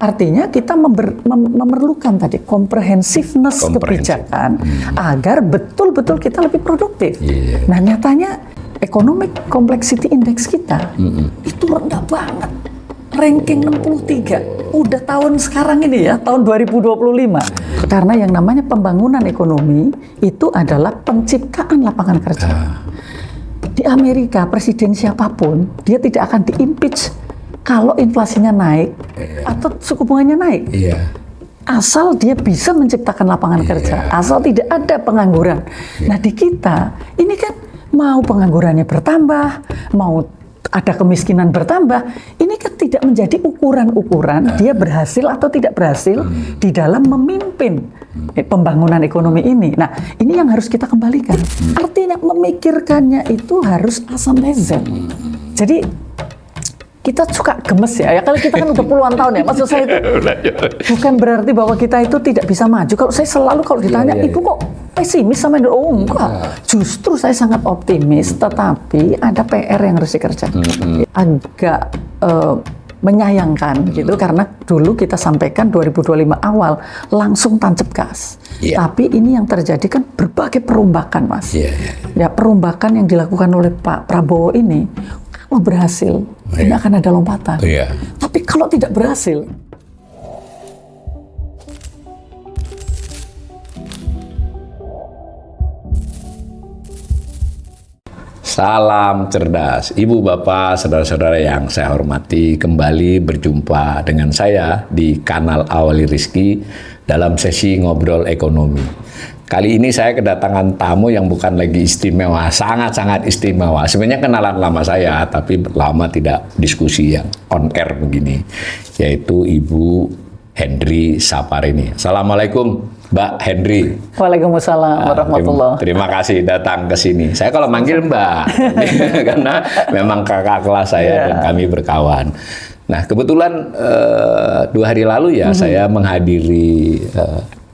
Artinya kita memerlukan tadi komprehensiveness kebijakan agar betul-betul kita lebih produktif. Nah, nyatanya Economic Complexity Index kita itu rendah banget. Ranking 63. Udah tahun sekarang ini ya, tahun 2025. Karena yang namanya pembangunan ekonomi itu adalah penciptaan lapangan kerja. Di Amerika, presiden siapapun, dia tidak akan di-impeach kalau inflasinya naik atau suku bunganya naik. Asal dia bisa menciptakan lapangan kerja, asal tidak ada pengangguran. Nah, di kita, ini kan mau penganggurannya bertambah, mau ada kemiskinan bertambah, ini kan tidak menjadi ukuran-ukuran dia berhasil atau tidak berhasil di dalam memimpin pembangunan ekonomi ini. Nah, ini yang harus kita kembalikan. Artinya memikirkannya itu harus asam lezat. Jadi kita suka gemes ya, kalau kita kan udah puluhan tahun ya, maksud saya itu bukan berarti bahwa kita itu tidak bisa maju. Kalau saya selalu kalau ditanya, Ibu kok pesimis sama Indonesia? Oh enggak, justru saya sangat optimis, tetapi ada PR yang harus dikerjakan. Agak menyayangkan gitu, karena dulu kita sampaikan 2025 awal langsung tancap gas. Tapi ini yang terjadi kan berbagai perombakan, Mas. Ya, perombakan yang dilakukan oleh Pak Prabowo ini, kalau berhasil, ini akan ada lompatan. Tapi kalau tidak berhasil, salam cerdas, Ibu, Bapak, saudara-saudara yang saya hormati, kembali berjumpa dengan saya di kanal Awali Rizky dalam sesi ngobrol ekonomi. Kali ini saya kedatangan tamu yang bukan lagi istimewa, sangat-sangat istimewa. Sebenarnya kenalan lama saya, tapi lama tidak diskusi yang on air begini, yaitu Ibu Hendry Saparini. Assalamualaikum, Mbak Hendry. Waalaikumsalam warahmatullahi. Terima kasih datang ke sini. Saya kalau manggil Mbak, karena memang kakak kelas saya dan kami berkawan. Nah, kebetulan 2 hari lalu ya saya menghadiri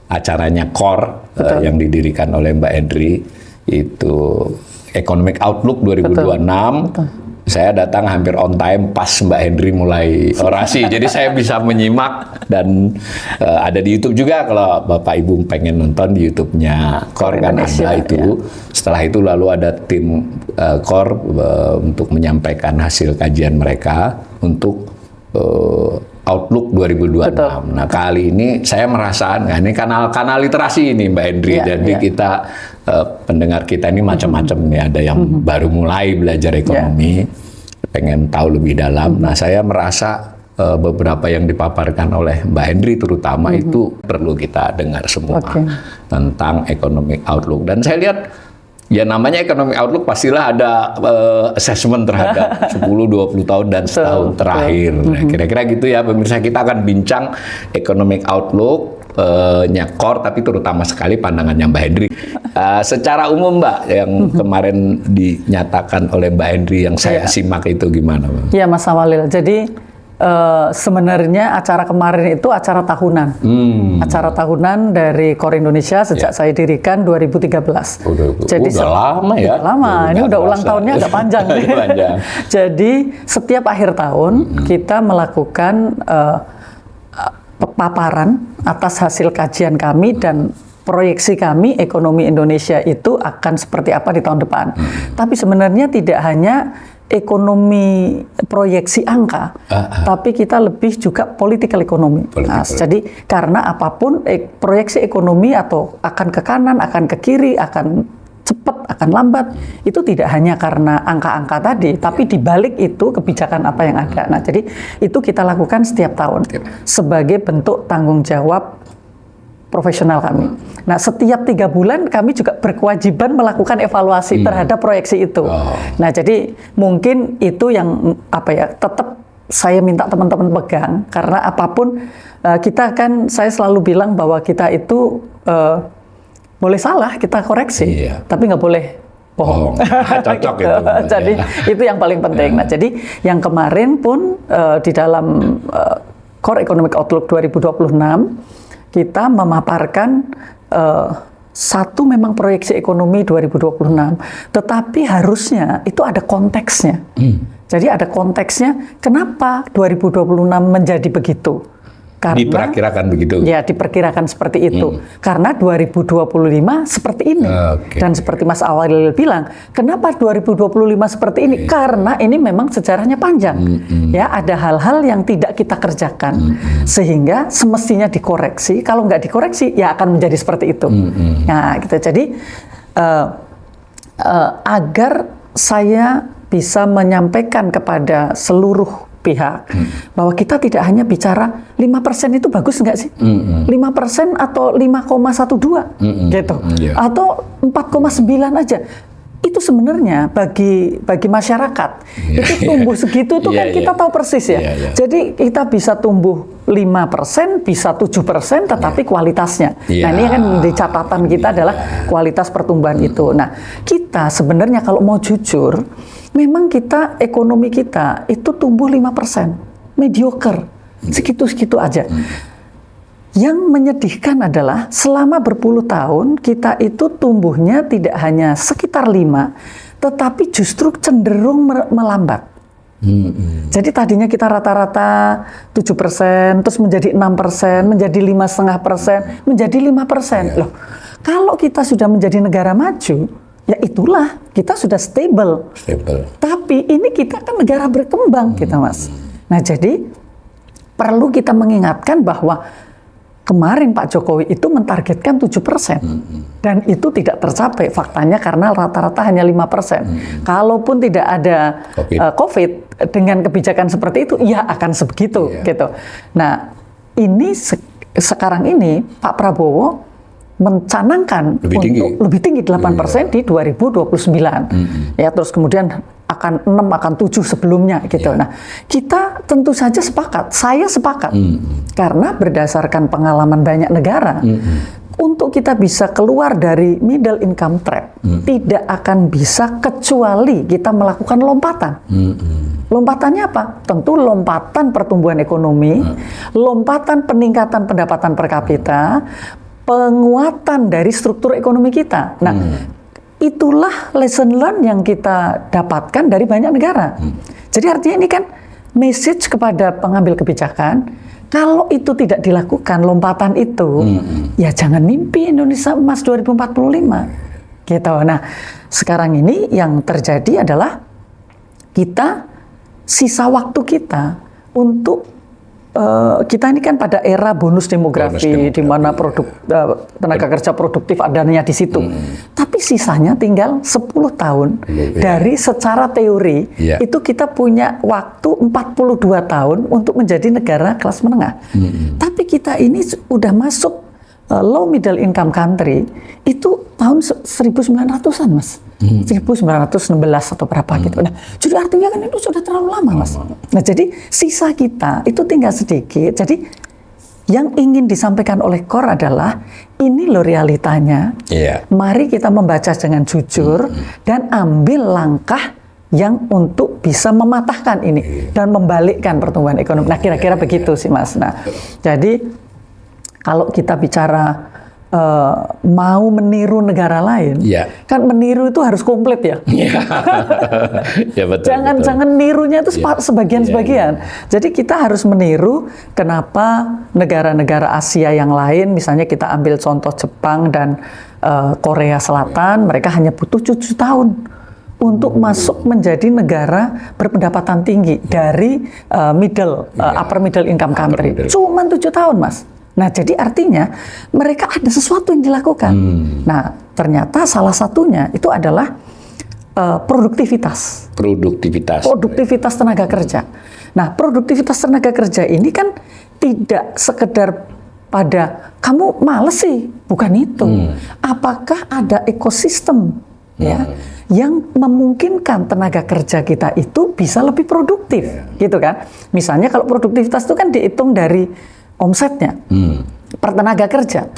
acaranya CORE yang didirikan oleh Mbak Hendry, itu Economic Outlook 2026. Betul. Saya datang hampir on time pas Mbak Hendry mulai orasi, jadi saya bisa menyimak dan ada di YouTube juga kalau Bapak Ibu pengen nonton di YouTube-nya CORE kan ada itu. Setelah itu lalu ada tim CORE untuk menyampaikan hasil kajian mereka untuk Outlook 2026. Nah, kali ini saya merasa, nah ini kanal literasi ini Mbak Hendry, jadi kita pendengar kita ini macam-macam nih, ada yang baru mulai belajar ekonomi, pengen tahu lebih dalam. Nah, saya merasa beberapa yang dipaparkan oleh Mbak Hendry terutama itu perlu kita dengar semua tentang economic outlook. Dan saya lihat ya namanya economic outlook pastilah ada assessment terhadap 10-20 tahun dan setahun terakhir. Nah, kira-kira gitu ya pemirsa, kita akan bincang economic outlook CORE, tapi terutama sekali pandangannya Mbak Hendry. Secara umum Mbak, yang kemarin dinyatakan oleh Mbak Hendry yang saya simak itu gimana Mbak? Iya Mas Awalil, jadi sebenarnya acara kemarin itu acara tahunan. Acara tahunan dari CORE Indonesia sejak saya dirikan 2013. Jadi udah lama ya? Lama, ini udah ulang tahunnya agak panjang. Jadi setiap akhir tahun kita melakukan paparan atas hasil kajian kami dan proyeksi kami ekonomi Indonesia itu akan seperti apa di tahun depan. Tapi sebenarnya tidak hanya ekonomi proyeksi angka, tapi kita lebih juga political economy. Jadi karena apapun proyeksi ekonomi atau akan ke kanan, akan ke kiri, akan cepat, akan lambat, itu tidak hanya karena angka-angka tadi, tapi di balik itu kebijakan apa yang ada. Nah, jadi itu kita lakukan setiap tahun sebagai bentuk tanggung jawab profesional kami. Nah, setiap 3 bulan kami juga berkewajiban melakukan evaluasi terhadap proyeksi itu. Nah, jadi mungkin itu yang tetap saya minta teman-teman pegang, karena apapun kita kan, saya selalu bilang bahwa kita itu boleh salah, kita koreksi, tapi nggak boleh bohong. Cocok gitu. Jadi itu yang paling penting. Nah, jadi yang kemarin pun di dalam CORE Economic Outlook 2026 kita memaparkan satu memang proyeksi ekonomi 2026, tetapi harusnya itu ada konteksnya. Jadi ada konteksnya kenapa 2026 menjadi begitu. Karena, diperkirakan begitu. Ya, diperkirakan seperti itu. Karena 2025 seperti ini. Dan seperti Mas Awalil bilang, kenapa 2025 seperti ini? Karena ini memang sejarahnya panjang. Ya, ada hal-hal yang tidak kita kerjakan. Sehingga semestinya dikoreksi. Kalau nggak dikoreksi, ya akan menjadi seperti itu. Nah, gitu. Jadi, agar saya bisa menyampaikan kepada seluruh pihak bahwa kita tidak hanya bicara 5% itu bagus nggak sih? 5% atau 5,12 gitu. Atau 4,9 aja. Itu sebenarnya bagi masyarakat itu tumbuh segitu tuh kan kita tahu persis ya. Jadi kita bisa tumbuh 5%, bisa 7%, tetapi kualitasnya. Nah, ini kan di catatan kita adalah kualitas pertumbuhan itu. Nah, kita sebenarnya kalau mau jujur, memang kita, ekonomi kita itu tumbuh 5%. Mediocre. Segitu-segitu aja. Yang menyedihkan adalah selama berpuluh tahun kita itu tumbuhnya tidak hanya sekitar 5, tetapi justru cenderung melambat. Jadi tadinya kita rata-rata 7%, terus menjadi 6%, menjadi 5,5%, menjadi 5%. Loh, kalau kita sudah menjadi negara maju, ya itulah, kita sudah stable. Tapi ini kita kan negara berkembang kita, Mas. Nah, jadi perlu kita mengingatkan bahwa kemarin Pak Jokowi itu mentargetkan 7%. Dan itu tidak tercapai faktanya karena rata-rata hanya 5%. Kalaupun tidak ada COVID dengan kebijakan seperti itu, ya akan sebegitu gitu. Nah, ini sekarang ini Pak Prabowo mencanangkan lebih tinggi 8% di 2029. Ya, terus kemudian akan 6, akan 7 sebelumnya gitu. Nah, kita tentu saja sepakat, saya sepakat. Karena berdasarkan pengalaman banyak negara, untuk kita bisa keluar dari middle income trap, tidak akan bisa kecuali kita melakukan lompatan. Lompatannya apa? Tentu lompatan pertumbuhan ekonomi, lompatan peningkatan pendapatan per kapita, penguatan dari struktur ekonomi kita. Nah, itulah lesson learn yang kita dapatkan dari banyak negara. Jadi artinya ini kan message kepada pengambil kebijakan, kalau itu tidak dilakukan, lompatan itu, ya jangan mimpi Indonesia Emas 2045. Gitu. Nah, sekarang ini yang terjadi adalah kita, sisa waktu kita untuk kita ini kan pada era bonus demografi, di mana tenaga kerja produktif adanya di situ. Tapi sisanya tinggal 10 tahun. Dari secara teori, itu kita punya waktu 42 tahun untuk menjadi negara kelas menengah. Tapi kita ini udah masuk low middle income country, itu tahun 1900-an, Mas. 1916 atau berapa gitu. Nah, jadi artinya kan itu sudah terlalu lama, Mas. Nah, jadi sisa kita itu tinggal sedikit. Jadi yang ingin disampaikan oleh KOR adalah ini loh realitanya. Mari kita membaca dengan jujur dan ambil langkah yang untuk bisa mematahkan ini dan membalikkan pertumbuhan ekonomi. Nah, kira-kira begitu sih, Mas. Nah, jadi kalau kita bicara mau meniru negara lain, kan meniru itu harus komplit ya. Jangan nirunya itu sebagian-sebagian. Jadi kita harus meniru kenapa negara-negara Asia yang lain, misalnya kita ambil contoh Jepang dan Korea Selatan, mereka hanya butuh 7 tahun untuk masuk menjadi negara berpendapatan tinggi dari upper middle income country. Cuman 7 tahun, Mas. Nah, jadi artinya mereka ada sesuatu yang dilakukan. Nah, ternyata salah satunya itu adalah produktivitas tenaga kerja. Nah, produktivitas tenaga kerja ini kan tidak sekedar pada kamu males sih, bukan itu. Apakah ada ekosistem yang memungkinkan tenaga kerja kita itu bisa lebih produktif, gitu kan? Misalnya kalau produktivitas itu kan dihitung dari omsetnya per tenaga kerja.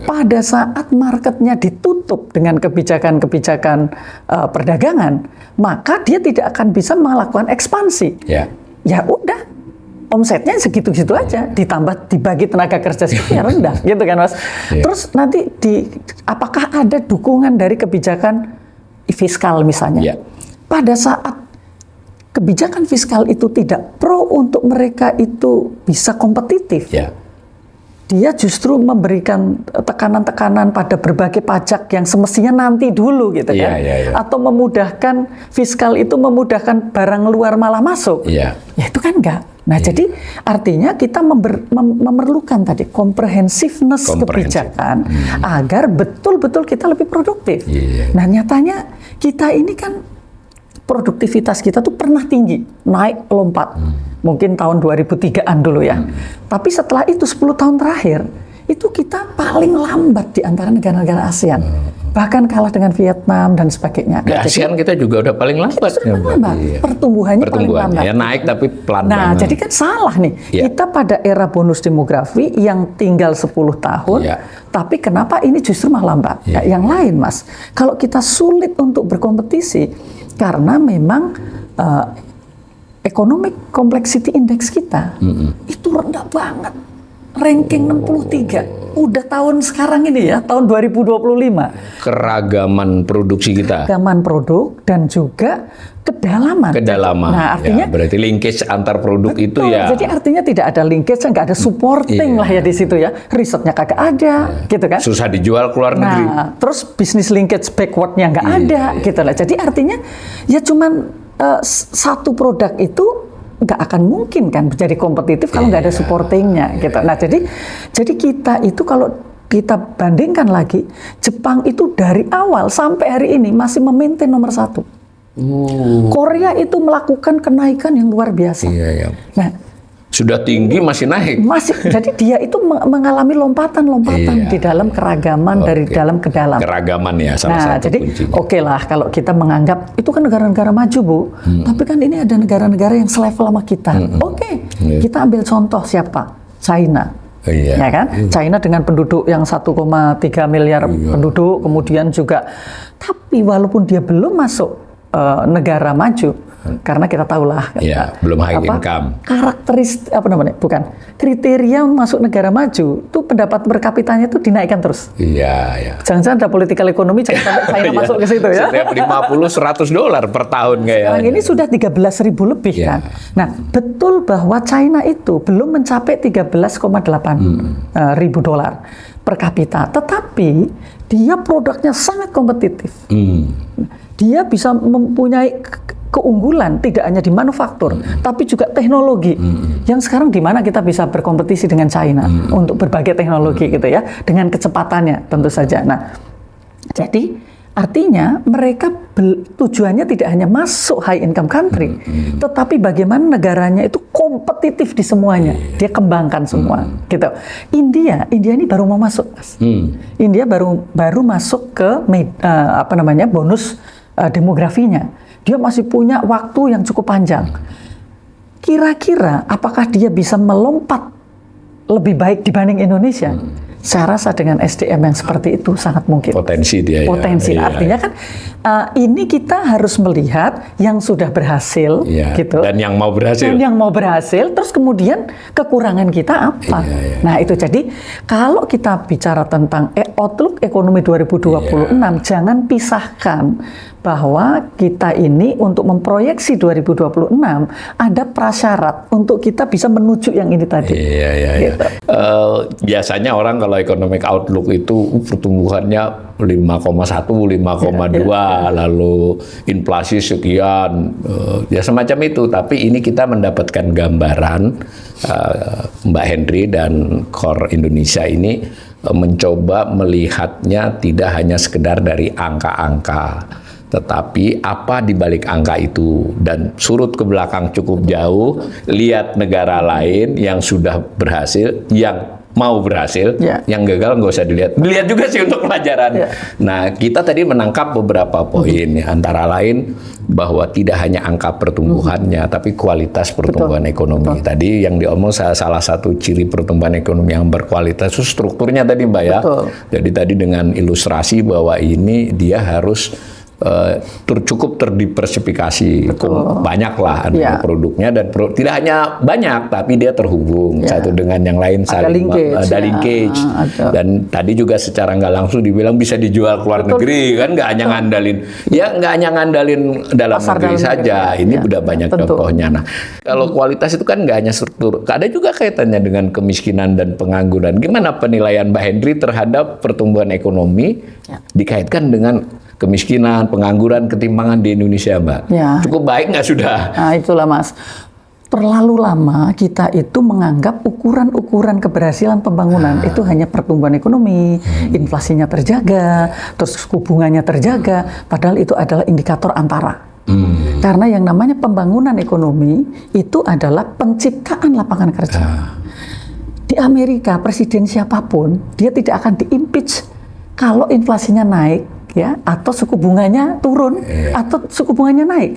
Pada saat marketnya ditutup dengan kebijakan-kebijakan perdagangan, maka dia tidak akan bisa melakukan ekspansi. Ya udah, omsetnya segitu-gitu aja, ditambah dibagi tenaga kerja segitu rendah, gitu kan, Mas. Terus nanti apakah ada dukungan dari kebijakan fiskal misalnya? Pada saat kebijakan fiskal itu tidak pro untuk mereka itu bisa kompetitif, dia justru memberikan tekanan-tekanan pada berbagai pajak yang semestinya nanti dulu gitu kan. Atau memudahkan fiskal itu memudahkan barang luar malah masuk. Ya itu kan enggak. Nah, jadi artinya kita memerlukan tadi comprehensiveness kebijakan agar betul-betul kita lebih produktif. Nah, nyatanya kita ini kan produktivitas kita tuh pernah tinggi, naik lompat. Mungkin tahun 2003-an dulu ya. Tapi setelah itu 10 tahun terakhir, itu kita paling lambat di antara negara-negara ASEAN. Bahkan kalah dengan Vietnam dan sebagainya. Di ASEAN kita juga udah paling lambat. Pertumbuhannya paling lambat. Ya naik tapi pelan banget. Nah, jadi kan salah nih. Kita pada era bonus demografi yang tinggal 10 tahun, tapi kenapa ini justru malah lambat? Yang lain, Mas. Kalau kita sulit untuk berkompetisi, karena memang economic complexity index kita itu rendah banget, ranking 63. Udah tahun sekarang ini ya, tahun 2025. Keragaman produksi kita. Keragaman produk dan juga kedalaman. Nah, artinya berarti linkage antar produk itu ya. Jadi artinya tidak ada linkage, nggak ada supporting lah ya di situ ya. Risetnya kagak ada, gitu kan? Susah dijual keluar negeri. Nah, terus bisnis linkage backwardnya nggak ada, gitu lah. Jadi artinya ya cuman satu produk itu nggak akan mungkin kan menjadi kompetitif kalau nggak ada supportingnya gitu. Nah, jadi kita itu kalau kita bandingkan lagi, Jepang itu dari awal sampai hari ini masih memaintain nomor 1. Korea itu melakukan kenaikan yang luar biasa. Nah, sudah tinggi masih naik. Jadi dia itu mengalami lompatan-lompatan di dalam keragaman dari dalam ke dalam. Keragaman ya salah satu jadi oke lah kalau kita menganggap itu kan negara-negara maju, Bu. Tapi kan ini ada negara-negara yang selevel sama kita. Kita ambil contoh siapa? China. Ya kan? China dengan penduduk yang 1,3 miliar penduduk, kemudian juga tapi walaupun dia belum masuk negara maju, karena kita tahulah belum high income. Karakteristik kriteria masuk negara maju itu pendapat per kapitanya itu dinaikkan terus. Jangan-jangan ada political ekonomi jangan sampai China masuk ke situ ya. Setiap $50-100 per tahun kayaknya. Sekarang ini sudah 13.000 lebih kan. Nah, betul bahwa China itu belum mencapai 13,8 ribu dolar per kapita, tetapi dia produknya sangat kompetitif. Dia bisa mempunyai keunggulan tidak hanya di manufaktur, tapi juga teknologi. Yang sekarang di mana kita bisa berkompetisi dengan China untuk berbagai teknologi gitu ya, dengan kecepatannya tentu saja. Nah, jadi artinya mereka tujuannya tidak hanya masuk high income country, tetapi bagaimana negaranya itu kompetitif di semuanya. Dia kembangkan semua gitu. India ini baru mau masuk, Mas. India baru masuk ke bonus demografinya. Dia masih punya waktu yang cukup panjang. Kira-kira apakah dia bisa melompat lebih baik dibanding Indonesia? Saya rasa dengan SDM yang seperti itu sangat mungkin. Potensi dia. Artinya kan ini kita harus melihat yang sudah berhasil, gitu. Dan yang mau berhasil. Terus kemudian kekurangan kita apa? Nah itu jadi kalau kita bicara tentang outlook ekonomi 2026, jangan pisahkan bahwa kita ini untuk memproyeksi 2026 ada prasyarat untuk kita bisa menuju yang ini tadi. Gitu. Biasanya orang kalau economic outlook itu pertumbuhannya 5,1, 5,2, lalu inflasi sekian, ya semacam itu. Tapi ini kita mendapatkan gambaran, Mbak Henry dan Core Indonesia ini mencoba melihatnya tidak hanya sekedar dari angka-angka, tetapi apa di balik angka itu, dan surut ke belakang cukup jauh, lihat negara lain yang sudah berhasil, yang mau berhasil, yang gagal nggak usah dilihat juga sih untuk pelajaran. Nah, kita tadi menangkap beberapa poin, antara lain bahwa tidak hanya angka pertumbuhannya, tapi kualitas pertumbuhan ekonomi. Tadi yang diomong salah satu ciri pertumbuhan ekonomi yang berkualitas itu strukturnya tadi, Mbak ya. Jadi tadi dengan ilustrasi bahwa ini dia harus cukup terdiversifikasi, banyak lah ada produknya dan tidak hanya banyak tapi dia terhubung satu dengan yang lain, saling ada linkage. Dan tadi juga secara nggak langsung dibilang bisa dijual ke luar negeri kan, nggak hanya ngandalin dalam pasar negeri dalam saja. Ini udah banyak contohnya. Nah, kalau kualitas itu kan nggak hanya struktur, ada juga kaitannya dengan kemiskinan dan pengangguran. Gimana penilaian Mbak Hendri terhadap pertumbuhan ekonomi dikaitkan dengan kemiskinan, pengangguran, ketimpangan di Indonesia, Mbak? Cukup baik nggak sudah? Nah, itulah Mas. Terlalu lama kita itu menganggap ukuran-ukuran keberhasilan pembangunan itu hanya pertumbuhan ekonomi, inflasinya terjaga, terus suku bunganya terjaga, padahal itu adalah indikator antara. Karena yang namanya pembangunan ekonomi itu adalah penciptaan lapangan kerja. Di Amerika, presiden siapapun, dia tidak akan diimpeach kalau inflasinya naik, ya, atau suku bunganya turun, atau suku bunganya naik.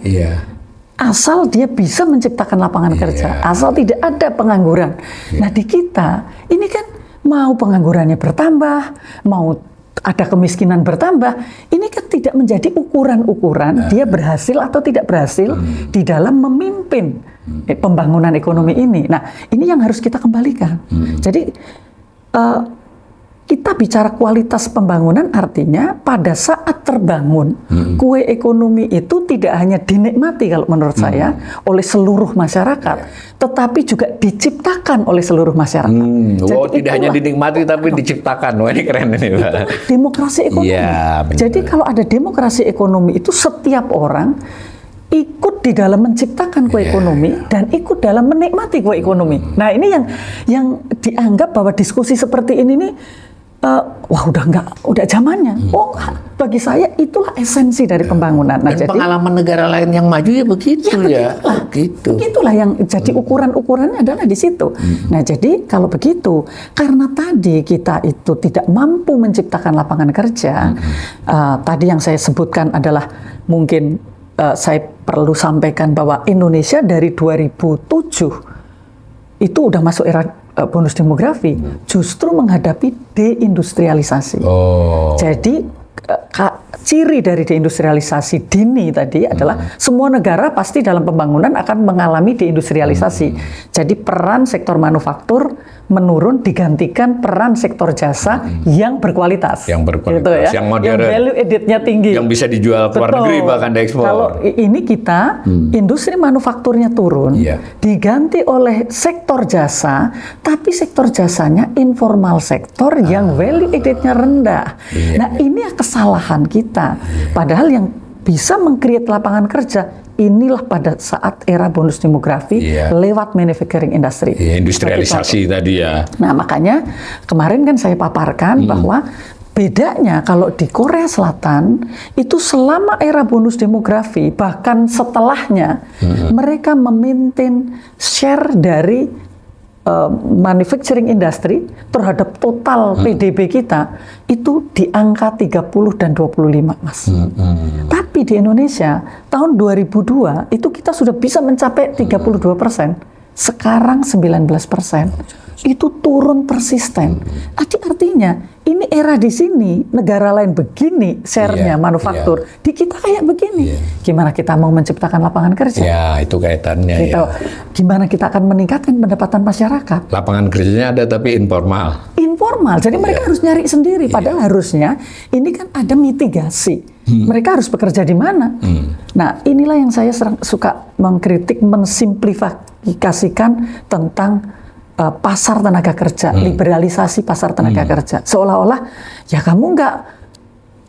Asal dia bisa menciptakan lapangan kerja, asal tidak ada pengangguran. Nah, di kita ini kan mau penganggurannya bertambah, mau ada kemiskinan bertambah, ini kan tidak menjadi ukuran-ukuran dia berhasil atau tidak berhasil di dalam memimpin pembangunan ekonomi ini. Nah, ini yang harus kita kembalikan. Jadi kita bicara kualitas pembangunan artinya pada saat terbangun kue ekonomi itu tidak hanya dinikmati kalau menurut saya oleh seluruh masyarakat, tetapi juga diciptakan oleh seluruh masyarakat. Jadi tidak hanya dinikmati tapi diciptakan. Wah, ini keren ini, Pak. Demokrasi ekonomi. Jadi kalau ada demokrasi ekonomi itu setiap orang ikut di dalam menciptakan kue ekonomi dan ikut dalam menikmati kue ekonomi. Nah, ini yang dianggap bahwa diskusi seperti ini nih wah udah zamannya. Bagi saya itulah esensi dari pembangunan. Nah, dan jadi pengalaman negara lain yang maju ya begitu ya. Begitulah yang jadi ukuran-ukurannya adalah di situ. Nah, jadi kalau begitu, karena tadi kita itu tidak mampu menciptakan lapangan kerja, tadi yang saya sebutkan adalah mungkin saya perlu sampaikan bahwa Indonesia dari 2007 itu udah masuk era bonus demografi, justru menghadapi deindustrialisasi. Jadi ciri dari deindustrialisasi dini tadi adalah semua negara pasti dalam pembangunan akan mengalami deindustrialisasi. Jadi peran sektor manufaktur menurun digantikan peran sektor jasa yang berkualitas. Gitu ya. Yang modern. Yang value added-nya tinggi. Yang bisa dijual ke luar negeri bahkan diekspor. Kalau ini kita industri manufakturnya turun, diganti oleh sektor jasa, tapi sektor jasanya informal sektor yang value added-nya rendah. Nah, ini kesalahan kita. Padahal yang bisa meng-create lapangan kerja inilah pada saat era bonus demografi lewat manufacturing industry. Industrialisasi tadi ya. Nah, makanya kemarin kan saya paparkan bahwa bedanya kalau di Korea Selatan itu selama era bonus demografi bahkan setelahnya mereka memaintain share dari manufacturing industry terhadap total PDB kita itu di angka 30 dan 25, Mas. Tapi di Indonesia tahun 2002 itu kita sudah bisa mencapai 32%. Sekarang 19%. Itu turun persisten. Artinya ini era di sini, negara lain begini share-nya manufaktur, di kita kayak begini. Gimana kita mau menciptakan lapangan kerja? Ya, itu kaitannya gitu. Gimana kita akan meningkatkan pendapatan masyarakat? Lapangan kerjanya ada tapi informal. Jadi mereka harus nyari sendiri. Padahal harusnya ini kan ada mitigasi. Mereka harus bekerja di mana? Nah, inilah yang saya suka mengkritik, mensimplifikasikan tentang pasar tenaga kerja, liberalisasi pasar tenaga kerja. Seolah-olah ya kamu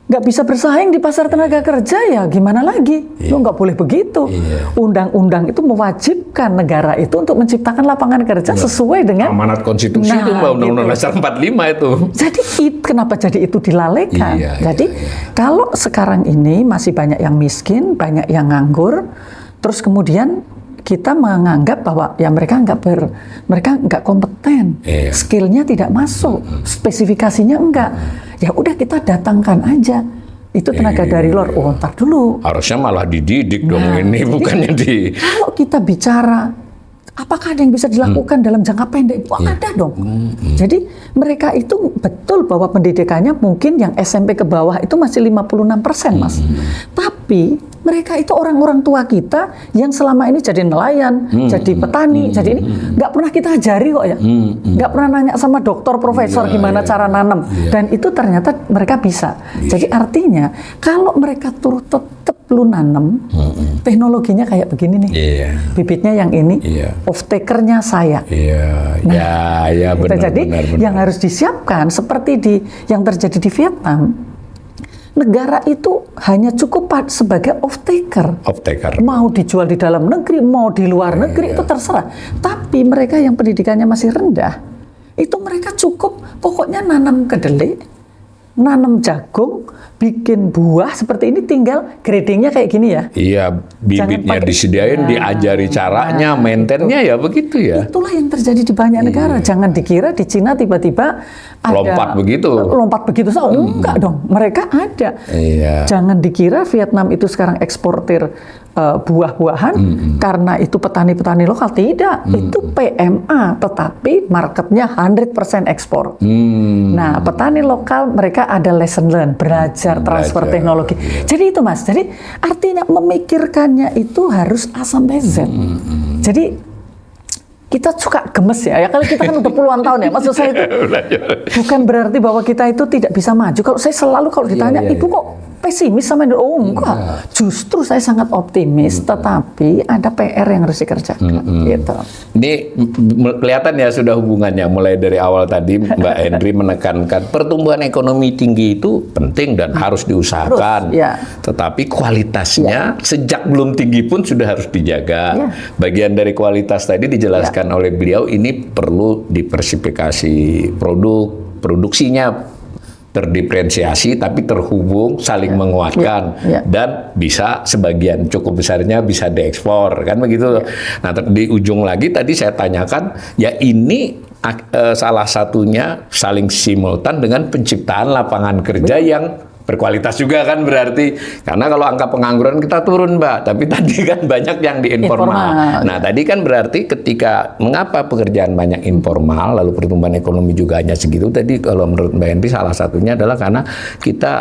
nggak bisa bersaing di pasar tenaga kerja, ya gimana lagi? Lo nggak boleh begitu. Undang-undang itu mewajibkan negara itu untuk menciptakan lapangan kerja sesuai dengan amanat konstitusi itu, Undang-Undang Dasar 45 itu. Jadi kenapa jadi itu dilalaikan? Jadi kalau sekarang ini masih banyak yang miskin, banyak yang nganggur, terus kemudian kita menganggap bahwa ya mereka nggak kompeten, skillnya tidak masuk, spesifikasinya enggak. Ya udah kita datangkan aja itu tenaga dari luar. Ntar dulu. Harusnya malah dididik dong ini, bukannya di. Kalau kita bicara apakah ada yang bisa dilakukan dalam jangka pendek? Wah, ada dong. Jadi mereka itu betul bahwa pendidikannya mungkin yang SMP ke bawah itu masih 56%, Mas. Tapi mereka itu orang-orang tua kita yang selama ini jadi nelayan, jadi petani, jadi ini nggak pernah kita ajari kok ya. Nggak pernah nanya sama dokter, profesor gimana cara nanam. Dan itu ternyata mereka bisa. Jadi artinya kalau mereka tetap lu nanam, teknologinya kayak begini nih. Bibitnya yang ini, off takernya saya. Benar, jadi benar. Yang harus disiapkan seperti yang terjadi di Vietnam, negara itu hanya cukup sebagai off taker. Mau dijual di dalam negeri, mau di luar negeri itu terserah. Tapi mereka yang pendidikannya masih rendah, itu mereka cukup pokoknya nanam kedelai, nanam jagung, bikin buah seperti ini, tinggal gradingnya kayak gini ya. Iya, bibitnya disediain, diajari caranya, maintainnya ya begitu ya. Itulah yang terjadi di banyak negara. Jangan dikira di Cina tiba-tiba lompat begitu. Enggak dong, mereka ada. Jangan dikira Vietnam itu sekarang eksportir buah-buahan karena itu petani-petani lokal. Tidak, itu PMA, tetapi marketnya 100% ekspor. Nah, petani lokal mereka ada lesson learn, belajar transfer teknologi. Jadi itu, Mas. Jadi artinya memikirkannya itu harus A sampai Z. Jadi kita suka gemes ya. Kalau kita kan udah puluhan tahun ya. Maksud saya itu bukan berarti bahwa kita itu tidak bisa maju. Kalau saya selalu kalau ditanya, Ibu kok pesimis sama Indonesia? Oh enggak. Justru saya sangat optimis, tetapi ada PR yang harus dikerjakan. Gitu. Ini kelihatan ya sudah hubungannya. Mulai dari awal tadi Mbak Henry menekankan pertumbuhan ekonomi tinggi itu penting dan harus diusahakan. Tetapi kualitasnya sejak belum tinggi pun sudah harus dijaga. Bagian dari kualitas tadi dijelaskan oleh beliau, ini perlu diversifikasi produksinya terdiferensiasi tapi terhubung, saling menguatkan dan bisa sebagian cukup besarnya bisa diekspor, kan begitu. Nah, di ujung lagi tadi saya tanyakan, ya ini salah satunya saling simultan dengan penciptaan lapangan kerja yang berkualitas juga kan berarti, karena kalau angka pengangguran kita turun Mbak, tapi tadi kan banyak yang di informal. Nah tadi kan berarti ketika mengapa pekerjaan banyak informal lalu pertumbuhan ekonomi juga hanya segitu, tadi kalau menurut Mbak Henry salah satunya adalah karena kita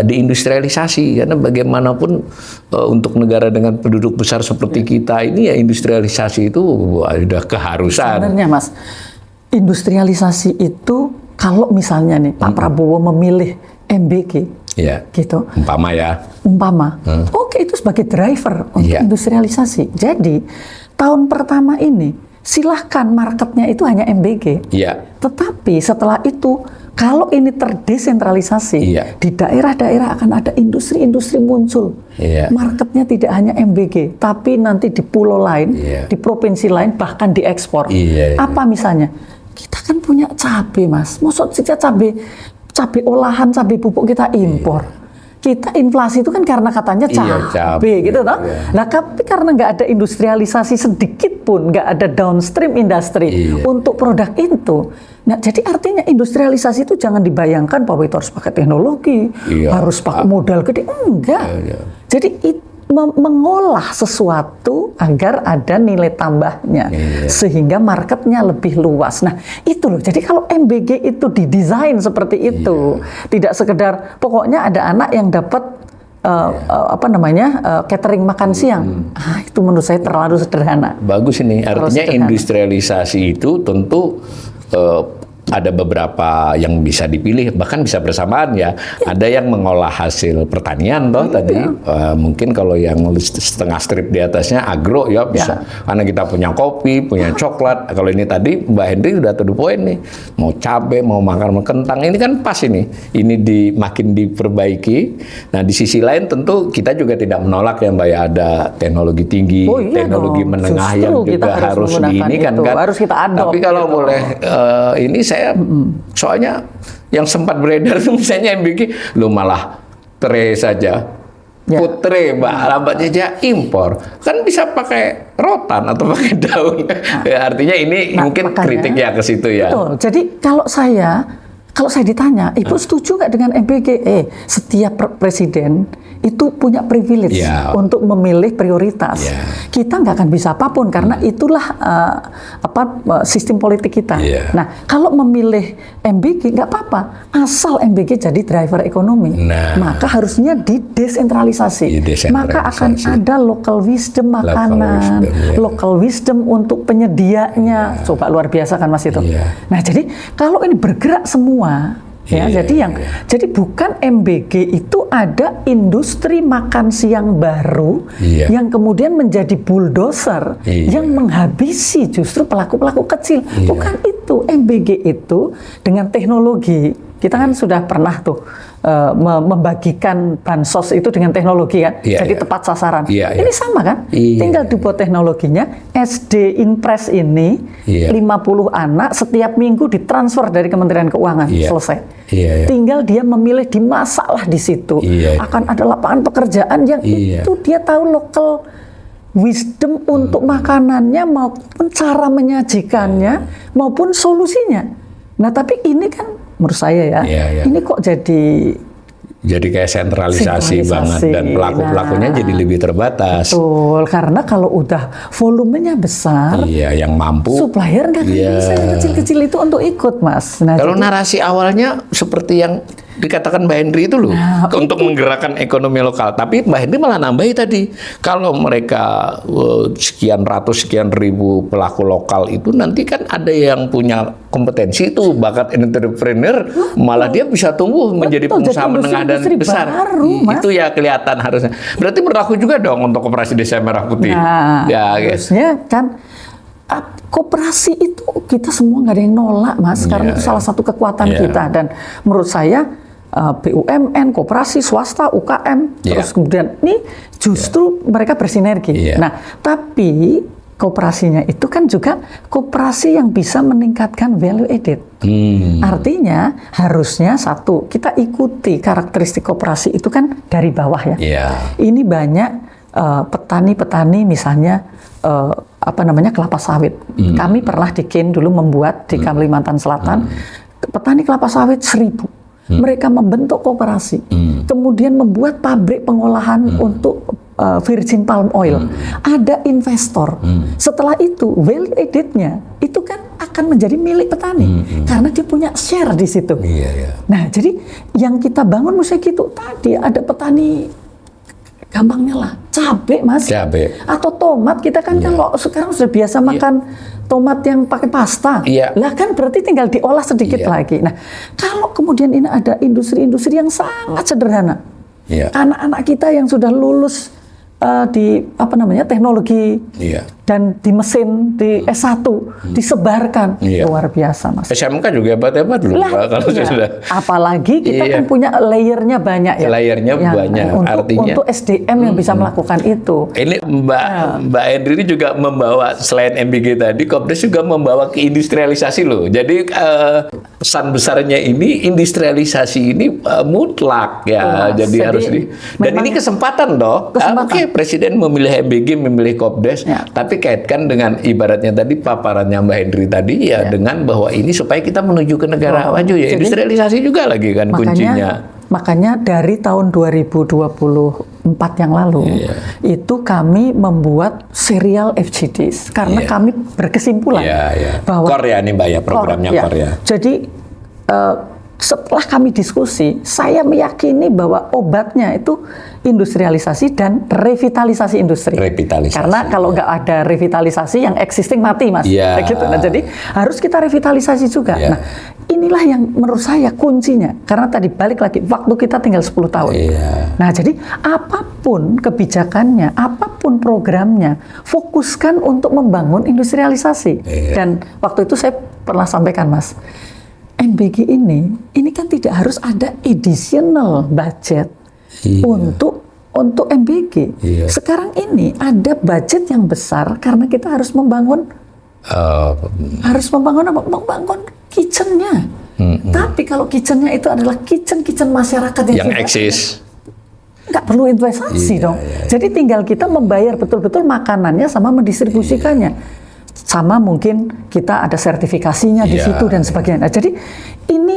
deindustrialisasi, karena bagaimanapun untuk negara dengan penduduk besar seperti kita ini ya industrialisasi itu sudah keharusan. Sebenarnya Mas, industrialisasi itu kalau misalnya nih Pak Prabowo memilih MBG, gitu. Umpama. Oke, itu sebagai driver untuk industrialisasi. Jadi tahun pertama ini silahkan marketnya itu hanya MBG. Tetapi setelah itu kalau ini terdesentralisasi, di daerah-daerah akan ada industri-industri muncul. Marketnya tidak hanya MBG, tapi nanti di pulau lain, di provinsi lain, bahkan diekspor. Apa misalnya? Kita kan punya cabai, Mas. Maksud kita cabai olahan, cabai bubuk kita impor. Kita inflasi itu kan karena katanya cabai, gitu toh. Nah, tapi karena nggak ada industrialisasi sedikit pun, nggak ada downstream industri untuk produk itu. Nah, jadi artinya industrialisasi itu jangan dibayangkan bahwa itu harus pakai teknologi, harus pakai modal gede, enggak. Jadi mengolah sesuatu agar ada nilai tambahnya sehingga marketnya lebih luas. Nah itu loh, jadi kalau MBG itu didesain seperti itu, tidak sekedar pokoknya ada anak yang dapat catering makan siang, itu menurut saya terlalu sederhana. Bagus ini, artinya industrialisasi itu tentu ada beberapa yang bisa dipilih, bahkan bisa bersamaan ya. Ada yang mengolah hasil pertanian toh tadi, mungkin kalau yang setengah strip di atasnya agro ya bisa. Karena kita punya kopi, punya coklat. Kalau ini tadi Mbak Henry udah to the point nih, mau cabai, mau makan kentang, ini kan pas ini. Ini makin diperbaiki. Nah di sisi lain tentu kita juga tidak menolak ya Mbak ya, ada teknologi tinggi, teknologi menengah yang juga harus diinikan kan. Harus kita adopt. Tapi kalau boleh ini saya soalnya yang sempat beredar tuh misalnya MBG lu malah tray saja, putre Mbak, lambatnya aja impor, kan bisa pakai rotan atau pakai daun. Artinya ini mungkin kritik ya ke situ ya. Betul. Jadi kalau kalau saya ditanya, Ibu setuju nggak dengan MBG? Setiap presiden itu punya privilege untuk memilih prioritas. Kita nggak akan bisa apapun karena itulah sistem politik kita. Nah, kalau memilih MBG nggak apa-apa, asal MBG jadi driver ekonomi, maka harusnya didesentralisasi. Maka akan ada local wisdom makanan, local wisdom untuk penyedianya. Coba luar biasa kan Mas itu. Nah, jadi kalau ini bergerak semua. Jadi bukan MBG itu ada industri makan siang baru yang kemudian menjadi bulldozer yang menghabisi justru pelaku-pelaku kecil. Bukan itu. MBG itu dengan teknologi, kita kan sudah pernah tuh membagikan bansos itu dengan teknologi kan, jadi tepat sasaran. Ini sama kan? Tinggal dibuat teknologinya. SD Impres ini 50 anak setiap minggu ditransfer dari Kementerian Keuangan, selesai. Tinggal dia memilih di masalah di situ. Akan ada lapangan pekerjaan yang itu dia tahu local wisdom untuk makanannya maupun cara menyajikannya maupun solusinya. Nah, tapi ini kan menurut saya ini kok jadi kayak sentralisasi banget dan pelaku-pelakunya jadi lebih terbatas. Betul, karena kalau udah volumenya besar, yang mampu, supplier nggak akan bisa yang kecil-kecil itu untuk ikut, Mas. Nah, kalau narasi awalnya seperti yang dikatakan Mbak Henry itu loh, untuk menggerakkan ekonomi lokal. Tapi Mbak Henry malah nambahi tadi, kalau mereka sekian ratus, sekian ribu pelaku lokal itu nanti kan ada yang punya kompetensi itu, bakat entrepreneur, malah dia bisa tumbuh menjadi pengusaha menengah dan besar. Itu ya kelihatan harusnya. Berarti berlaku juga dong untuk Koperasi Desa Merah Putih. Harusnya kan koperasi itu kita semua nggak ada yang nolak, Mas, karena itu salah satu kekuatan kita. Dan menurut saya BUMN, koperasi, swasta, UKM, terus kemudian ini justru mereka bersinergi. Nah, tapi koperasinya itu kan juga koperasi yang bisa meningkatkan value added. Artinya harusnya satu, kita ikuti karakteristik koperasi itu kan dari bawah ya. Ini banyak petani-petani misalnya kelapa sawit. Kami pernah di Kin dulu membuat di Kalimantan Selatan petani kelapa sawit 1000. Mereka membentuk koperasi, kemudian membuat pabrik pengolahan untuk virgin palm oil. Ada investor. Setelah itu value added-nya itu kan akan menjadi milik petani karena dia punya share di situ. Nah, jadi yang kita bangun mesti gitu. Tadi ada petani, gampangnya lah, cabai, Mas, atau tomat. Kita kan kalau sekarang sudah biasa makan tomat yang pakai pasta, lah kan berarti tinggal diolah sedikit lagi. Nah, kalau kemudian ini ada industri-industri yang sangat sederhana, anak-anak kita yang sudah lulus di teknologi dan di mesin di S1 disebarkan, luar biasa, Mas. SMK juga hebat-hebat loh kalau sudah. Apalagi kita kan punya layernya banyak ya. Layernya banyak, untuk SDM yang bisa melakukan itu. Ini Mbak Henry ini juga membawa, selain MBG tadi, Kopdes juga membawa ke industrialisasi loh. Jadi pesan besarnya ini industrialisasi ini mutlak ya. Jadi harus dan ini kesempatan dong. Oke, Presiden memilih MBG, memilih Kopdes, tapi kaitkan dengan ibaratnya tadi paparannya Mbak Henry tadi dengan bahwa ini supaya kita menuju ke negara maju ya. Industrialisasi juga lagi kan kuncinya. Makanya dari tahun 2024 yang lalu itu kami membuat serial FGDs karena kami berkesimpulan bahwa Korea nih Mbak ya, programnya Korea. Jadi setelah kami diskusi, saya meyakini bahwa obatnya itu industrialisasi dan revitalisasi industri. Karena kalau nggak ada revitalisasi, yang existing mati, Mas. Gitu. Nah, jadi harus kita revitalisasi juga. Nah, inilah yang menurut saya kuncinya. Karena tadi balik lagi, waktu kita tinggal 10 tahun. Nah, jadi apapun kebijakannya, apapun programnya, fokuskan untuk membangun industrialisasi. Dan waktu itu saya pernah sampaikan, Mas, MBG ini kan tidak harus ada additional budget untuk MBG. Sekarang ini ada budget yang besar karena kita harus membangun membangun kitchennya. Tapi kalau kitchennya itu adalah kitchen masyarakat yang eksis, nggak perlu investasi dong. Jadi tinggal kita membayar betul-betul makanannya sama mendistribusikannya. Sama mungkin kita ada sertifikasinya di situ dan sebagainya. Nah, jadi ini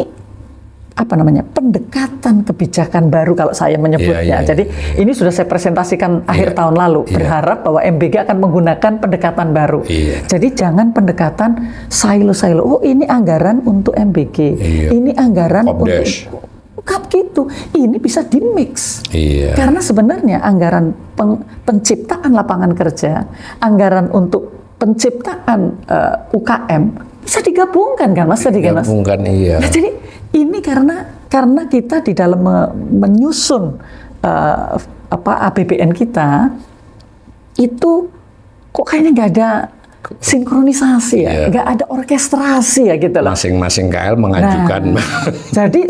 pendekatan kebijakan baru kalau saya menyebutnya. Jadi ini sudah saya presentasikan akhir tahun lalu, berharap bahwa MBG akan menggunakan pendekatan baru. Jadi jangan pendekatan silo-silo. Oh, ini anggaran untuk MBG, ini anggaran Kopdes. untuk gitu. Ini bisa dimix. Karena sebenarnya anggaran penciptaan lapangan kerja, anggaran untuk penciptaan UKM bisa digabungkan kan Mas? Digabungkan, Nah, jadi ini karena kita di dalam menyusun APBN kita itu kok kayaknya nggak ada sinkronisasi nggak ada orkestrasi gitu loh. Masing-masing KL mengajukan. Nah, jadi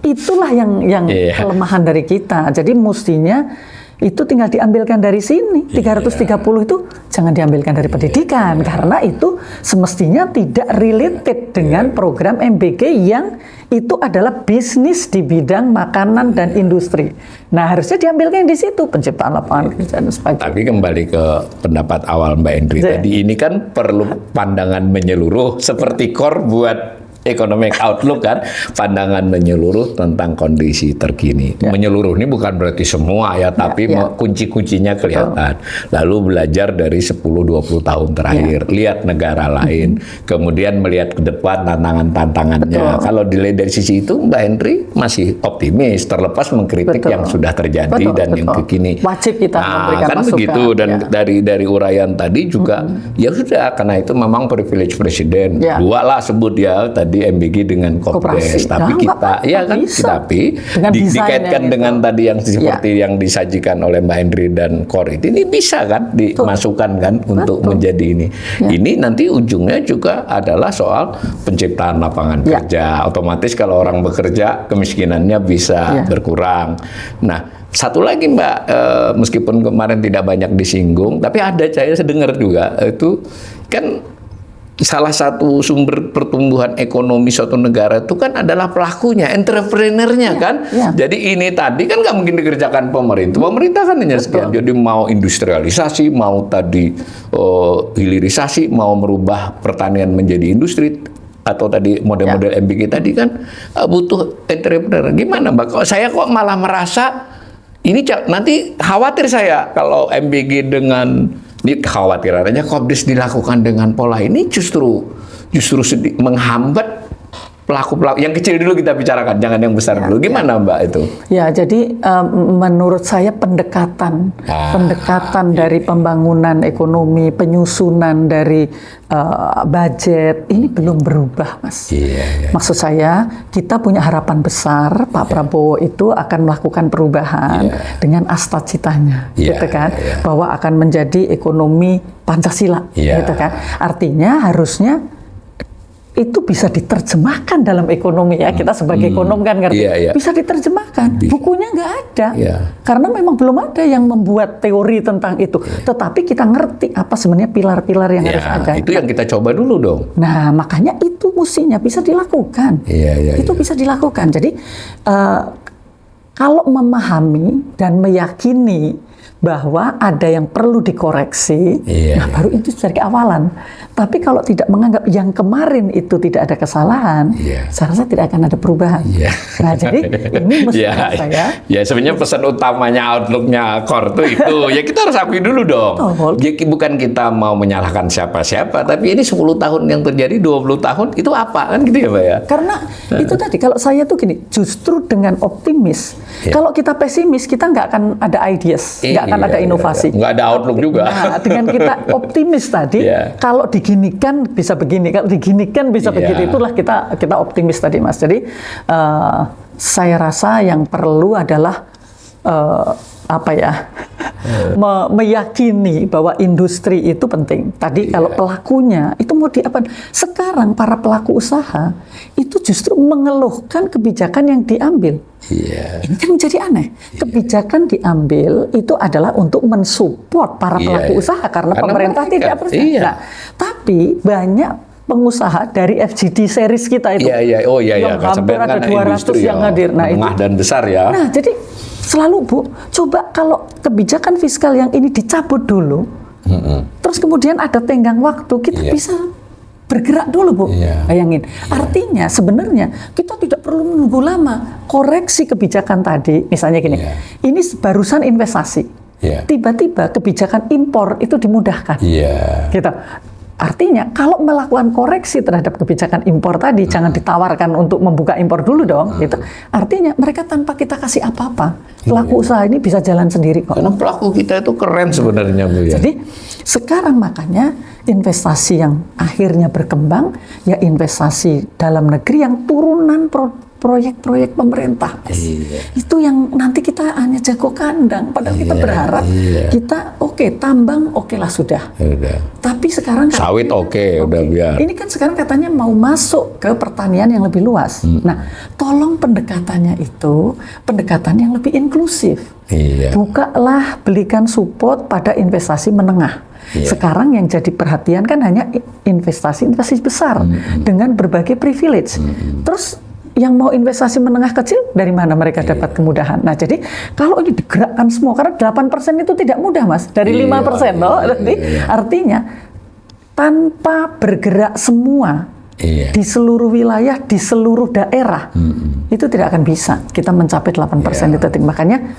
itulah yang kelemahan dari kita. Jadi mestinya itu tinggal diambilkan dari sini. 330 itu jangan diambilkan dari pendidikan karena itu semestinya tidak related dengan program MBG yang itu adalah bisnis di bidang makanan dan industri. Nah, harusnya diambilkan di situ penciptaan lapangan kerja dan sebagainya. Tapi kembali ke pendapat awal Mbak Endri tadi, ini kan perlu pandangan menyeluruh seperti core buat economic outlook kan, pandangan menyeluruh tentang kondisi terkini. Menyeluruh ini bukan berarti semua ya, tapi kunci-kuncinya kelihatan. Lalu belajar dari 10-20 tahun terakhir, lihat negara lain, kemudian melihat ke depan tantangan-tantangannya. Kalau dilihat dari sisi itu, Mbak Hendri masih optimis, terlepas mengkritik yang sudah terjadi dan yang kekini. Wajib kita memberikan kan masukan. begitu, dan dari uraian tadi juga, ya sudah, karena itu memang privilege presiden. Dua lah sebut ya tadi MBG dengan Kopdes, tapi kita dikaitkan dengan tadi yang seperti yang disajikan oleh Mbak Hendri dan Kor ini bisa kan dimasukkan kan untuk menjadi ini. Ini nanti ujungnya juga adalah soal penciptaan lapangan kerja. Otomatis kalau orang bekerja kemiskinannya bisa berkurang. Nah, satu lagi Mbak, meskipun kemarin tidak banyak disinggung, tapi ada saya dengar juga itu kan salah satu sumber pertumbuhan ekonomi suatu negara itu kan adalah pelakunya, entrepreneurnya kan. Jadi ini tadi kan nggak mungkin dikerjakan pemerintah. Pemerintah kan hanya sekian. Jadi mau industrialisasi, mau tadi hilirisasi, mau merubah pertanian menjadi industri, atau tadi model-model MBG tadi kan butuh entrepreneur. Gimana Mbak? Saya kok malah merasa ini nanti khawatir saya kalau MBG dengan ini kekhawatirannya Kopdes dilakukan dengan pola ini justru menghambat pelaku-pelaku yang kecil dulu kita bicarakan, jangan yang besar dulu. Gimana Mbak itu? Ya, jadi menurut saya pendekatan dari pembangunan ekonomi, penyusunan dari budget ini belum berubah, Mas. Maksud saya kita punya harapan besar Pak Prabowo itu akan melakukan perubahan dengan asta-citanya, gitu kan? Bahwa akan menjadi ekonomi Pancasila, gitu kan? Artinya harusnya itu bisa diterjemahkan dalam ekonomi ya, kita sebagai ekonom kan ngerti, bisa diterjemahkan. Bukunya nggak ada, karena memang belum ada yang membuat teori tentang itu. Tetapi kita ngerti apa sebenarnya pilar-pilar yang harus ada. Itu yang kita coba dulu dong. Nah, makanya itu mestinya bisa dilakukan. Itu bisa dilakukan. Jadi kalau memahami dan meyakini bahwa ada yang perlu dikoreksi, nah baru itu dari awalan. Tapi kalau tidak menganggap yang kemarin itu tidak ada kesalahan, saya rasa tidak akan ada perubahan. Nah, jadi ini mesti saya. Ya, sebenarnya pesan utamanya outlook-nya Kor itu ya kita harus akui dulu dong. Jadi bukan kita mau menyalahkan siapa-siapa, tapi ini 10 tahun yang terjadi, 20 tahun itu apa kan gitu ya Mbak ya? Karena itu tadi kalau saya tuh gini, justru dengan optimis. Kalau kita pesimis, kita nggak akan ada ideas, nggak akan ada inovasi. Nggak ada outlook juga. Nah, dengan kita optimis tadi, kalau diginikan bisa begini, kalau diginikan bisa begitu, itulah kita optimis tadi Mas. Jadi saya rasa yang perlu adalah meyakini bahwa industri itu penting. Tadi kalau pelakunya itu mau diapain? Sekarang para pelaku usaha itu justru mengeluhkan kebijakan yang diambil. Ini kan menjadi aneh. Kebijakan diambil itu adalah untuk mensupport para pelaku usaha karena pemerintah tidak bersedia. Nah, tapi banyak pengusaha dari FGD series kita itu yang hampir ada 200 yang hadir. Nah, itu dan besar ya. Nah, jadi selalu Bu, coba kalau kebijakan fiskal yang ini dicabut dulu, terus kemudian ada tenggang waktu, kita bisa bergerak dulu, Bu. Iya. Bayangin. Artinya sebenarnya kita tidak perlu menunggu lama. Koreksi kebijakan tadi, misalnya gini, Iya. ini barusan investasi. Iya. Tiba-tiba kebijakan impor itu dimudahkan. Iya. Gitu. Artinya kalau melakukan koreksi terhadap kebijakan impor tadi, jangan ditawarkan untuk membuka impor dulu dong. Gitu. Artinya mereka tanpa kita kasih apa-apa, pelaku usaha ini bisa jalan sendiri kok. Karena pelaku kita itu keren sebenarnya, Bu ya. Jadi sekarang makanya investasi yang akhirnya berkembang ya investasi dalam negeri yang turunan proyek-proyek pemerintah. Iya. Itu yang nanti kita hanya jago kandang. Padahal kita berharap kita tambang oke lah sudah. Udah. Tapi sekarang Sawit oke, udah biar. ini kan sekarang katanya mau masuk ke pertanian yang lebih luas. Nah, tolong pendekatannya itu pendekatan yang lebih inklusif. Iya. Bukalah, belikan support pada investasi menengah. Iya. Sekarang yang jadi perhatian kan hanya investasi besar dengan berbagai privilege. Terus yang mau investasi menengah kecil, dari mana mereka dapat kemudahan? Nah, jadi kalau ini digerakkan semua, karena 8% itu tidak mudah, Mas. Dari 5%, loh. Artinya, tanpa bergerak semua di seluruh wilayah, di seluruh daerah, itu tidak akan bisa kita mencapai 8% itu. Makanya,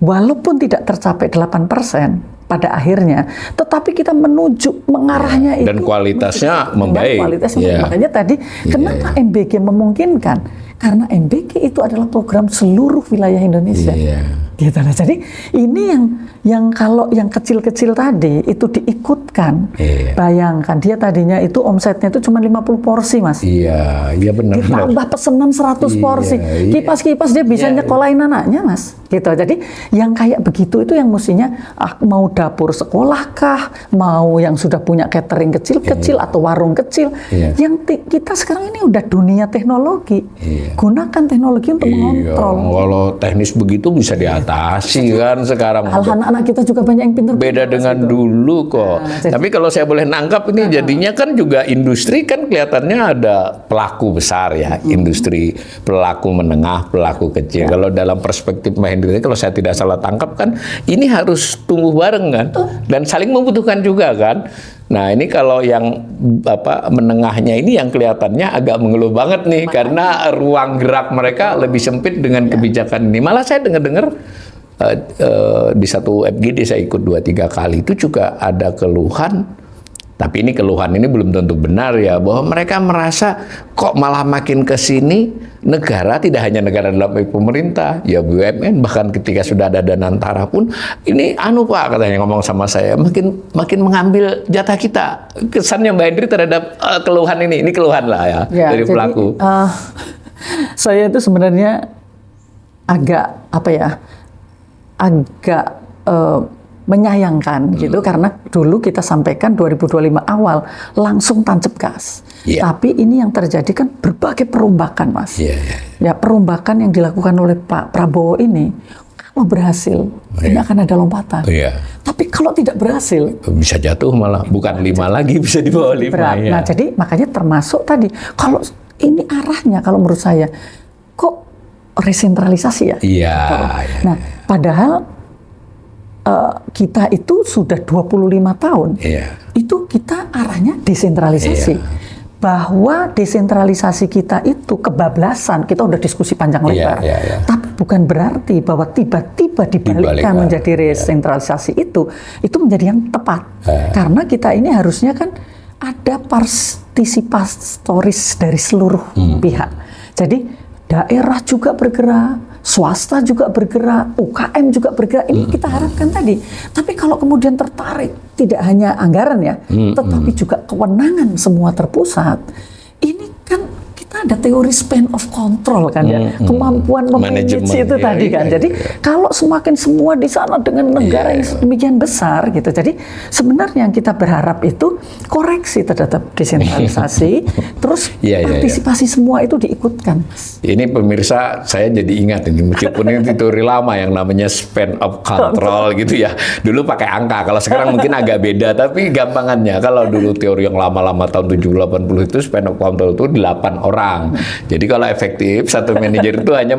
walaupun tidak tercapai 8%, pada akhirnya, tetapi kita menuju mengarahnya itu dan kualitasnya membaik. Makanya tadi kenapa MBG memungkinkan? Karena MBG itu adalah program seluruh wilayah Indonesia. Gitu lah. Jadi ini yang kalau yang kecil-kecil tadi itu diikutkan. Bayangkan dia tadinya itu omsetnya itu cuma 50 porsi, Mas. Iya benar. Ditambah pesanan 100 porsi. Kipas-kipas dia bisa nyekolahin anaknya, Mas. Gitu. Jadi yang kayak begitu itu yang mestinya mau dapur sekolah kah, mau yang sudah punya catering kecil-kecil atau warung kecil. Yang kita sekarang ini udah dunia teknologi. Gunakan teknologi untuk mengontrol. Kalau teknis begitu bisa diatasi kan sekarang. Anak-anak kita juga banyak yang pintar. Beda dengan dulu kok. Tapi kalau saya boleh nangkap ini jadinya kan juga industri kan kelihatannya ada pelaku besar ya, industri, pelaku menengah, pelaku kecil. Kalau dalam perspektif Mbak Hendri, kalau saya tidak salah tangkap kan ini harus tumbuh bareng kan dan saling membutuhkan juga kan. Nah ini kalau yang menengahnya ini yang kelihatannya agak mengeluh banget nih karena ruang gerak mereka lebih sempit dengan kebijakan ini. Malah saya dengar di satu FGD saya ikut 2-3 kali itu juga ada keluhan, tapi ini keluhan ini belum tentu benar ya, bahwa mereka merasa kok malah makin ke sini negara, tidak hanya negara dalam pemerintah, ya BUMN, bahkan ketika sudah ada Danantara pun ini Pak katanya ngomong sama saya makin mengambil jatah kita. Kesannya Mbak Hendri terhadap keluhan ini keluhan lah ya dari pelaku. Saya itu sebenarnya agak menyayangkan gitu, karena dulu kita sampaikan 2025 awal langsung tancap gas. Tapi ini yang terjadi kan berbagai perombakan, Mas. Ya perombakan yang dilakukan oleh Pak Prabowo ini kalau berhasil ini akan ada lompatan. Tapi kalau tidak berhasil bisa jatuh, malah bukan 5 lagi, bisa di bawah 5. Nah, jadi makanya termasuk tadi kalau ini arahnya kalau menurut saya kok resentralisasi ya. Nah, padahal kita itu sudah 25 tahun, itu kita arahnya desentralisasi. Bahwa desentralisasi kita itu kebablasan, kita udah diskusi panjang lebar. Tapi bukan berarti bahwa tiba-tiba dibalikkan menjadi resentralisasi itu menjadi yang tepat. Karena kita ini harusnya kan ada partisipatoris dari seluruh pihak. Jadi daerah juga bergerak, swasta juga bergerak, UKM juga bergerak. Ini kita harapkan tadi. Tapi kalau kemudian tertarik, tidak hanya anggaran ya, tetapi juga kewenangan semua terpusat. Ini kan kita ada teori span of control kan ya, kemampuan memanage itu tadi kan. Jadi kalau semakin semua di sana dengan negara yang sedemikian besar gitu. Jadi sebenarnya yang kita berharap itu koreksi terhadap desentralisasi, terus partisipasi semua itu diikutkan. Ini pemirsa, saya jadi ingat ini, meskipun ini teori lama yang namanya span of control gitu ya. Dulu pakai angka, kalau sekarang mungkin agak beda, tapi gampangannya. Kalau dulu teori yang lama-lama tahun 70-80 itu span of control itu 8 orang. Jadi kalau efektif, satu manajer itu hanya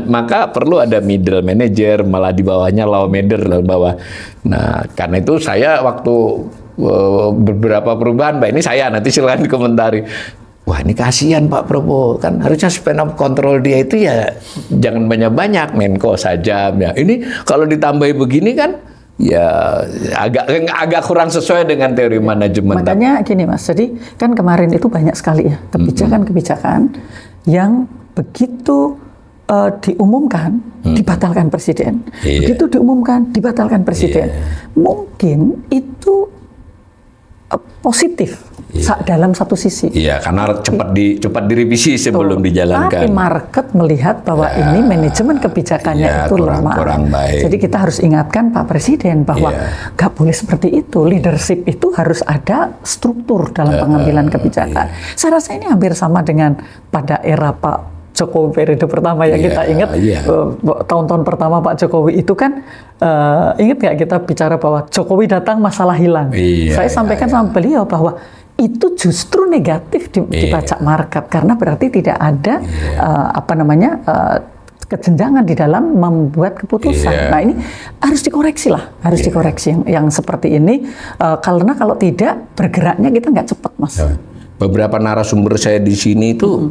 maka perlu ada middle manager, malah di bawahnya low manager di bawah. Nah, karena itu saya waktu beberapa perubahan, Mbak. Ini saya, nanti silakan dikomentari. Wah, ini kasihan Pak Prabowo, kan harusnya span of control dia itu ya jangan banyak-banyak, Menko saja. Ya. Ini kalau ditambahi begini kan ya agak kurang sesuai dengan teori manajemen. Makanya gini Mas, jadi kan kemarin itu banyak sekali ya kebijakan-kebijakan yang begitu diumumkan, dibatalkan presiden. Begitu diumumkan, dibatalkan presiden. Mungkin itu positif dalam satu sisi. Iya, karena cepat direvisi sebelum dijalankan. Tapi market melihat bahwa ini manajemen kebijakannya itu lemah. Kurang baik. Jadi kita harus ingatkan Pak Presiden bahwa nggak boleh seperti itu. Leadership itu harus ada struktur dalam pengambilan kebijakan. Saya rasa ini hampir sama dengan pada era Pak Jokowi periode pertama yang kita ingat, tahun-tahun pertama Pak Jokowi itu kan ingat nggak kita bicara bahwa Jokowi datang masalah hilang. Saya sampaikan sama beliau bahwa itu justru negatif dibaca market karena berarti tidak ada kesenjangan di dalam membuat keputusan. Nah ini harus dikoreksi lah, harus dikoreksi yang seperti ini karena kalau tidak bergeraknya kita nggak cepat, Mas. Beberapa narasumber saya di sini itu